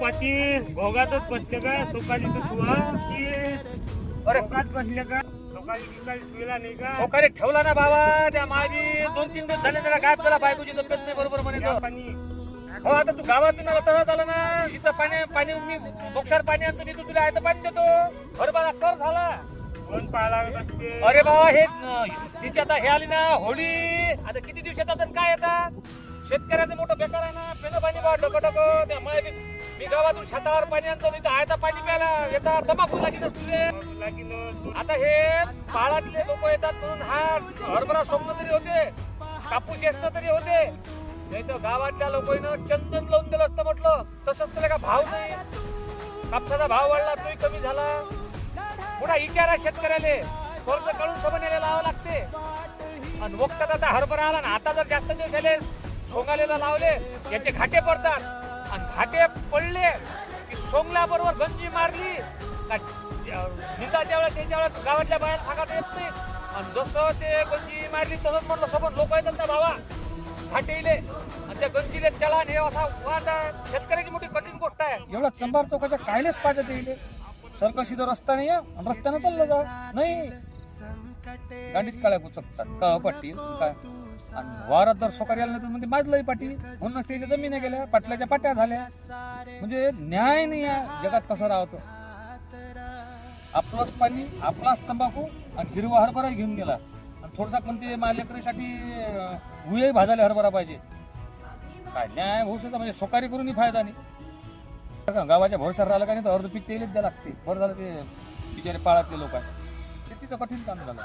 पाटील भोगातच बसले का सोकाली तर तुला की अरे भोगात बसले का सोकाली बिकाली तुला नाही का सोकाली ठेवला ना बाबा त्या माझी 2-3 दिवस झाले त्याला गायब केला बायकोची तब्येत नाही बरोबर म्हणे या तो. पाणी हो आता तू गावातून आला तसं झालं ना इथं पाणी मी बोक्सार पाणी आणतो मी तुला आहे तर पाणी देतो बरोबर कर झाला. कोण पाहायला लागत असते अरे बाबा हे तिची आता हे आली ना होळी आता किती दिवस येतात आणि काय येतात शेतकऱ्याचं मोठं बेकार आहे ना पेनं पाणी बा डोकं त्यामुळे मी गावातून शेतावर पाणी आणतो नाही तर आहे तर पाणी प्यायला येतात तंबाखू लागत असते. लागीन आता हे पाळातले लोक येतात म्हणून हा हरभरा सोंगणं तरी होते कापूस येसणं तरी होते नाही तर गावातल्या लोकांना चंदन लावून दिलं असतं म्हटलं तसंच त्याला का भाव नाही कापसाचा भाव वाढला तोही कमी झाला पुन्हा विचारा शेतकऱ्याले कर्ज काढून समन्याला लावावं लागते आणि वक्तात आता हरभरा आला ना आता जर जास्त दिवस आले सोंगालेला लावले याचे घाटे पडतात आणि घाटे पडले की सोंगल्याबरोबर गंजी मारली निंदाच्या वेळेस त्याच्या वेळेस गावातल्या बाहेर सांगता येत नाही आणि जसं ते गंजी मारली तसंच म्हटलं सोबत लोक येतात ना बाबा घाटेले आणि त्या गंजीले त्याला हे असा वाद आहे. शेतकऱ्याची मोठी कठीण गोष्ट आहे. एवढा चंबार चौकाच्या कायलेच पाहिजे ते सरकशी तर रस्ता नाही आहे आणि रस्त्यानं चाललं जा नाही गाडीत काळ्या कुचकतात का पाटील काय आणि वारात जर सोकारी आला नाही तर म्हणजे माझलंही पाटील म्हणूनच त्याच्या जमिनी गेल्या पाटल्याच्या पाट्या झाल्या म्हणजे न्याय नाही आहे जगात कसं राहतो आपलंच पाणी आपलाच तंबाखू आणि हिरवा हरभरा घेऊन गेला आणि थोडसा कोणते लेकरीसाठी उये भाजायला हरभरा पाहिजे काय न्याय होऊ शकतो म्हणजे सोकारी करूनही फायदा नाही गावाच्या भरसार राहिलं का नाही तर अर्ध पीक तेलच द्या लागते बरं झालं ते बिचारे पाळातले लोक आहेत शेतीचं कठीण काम झालं.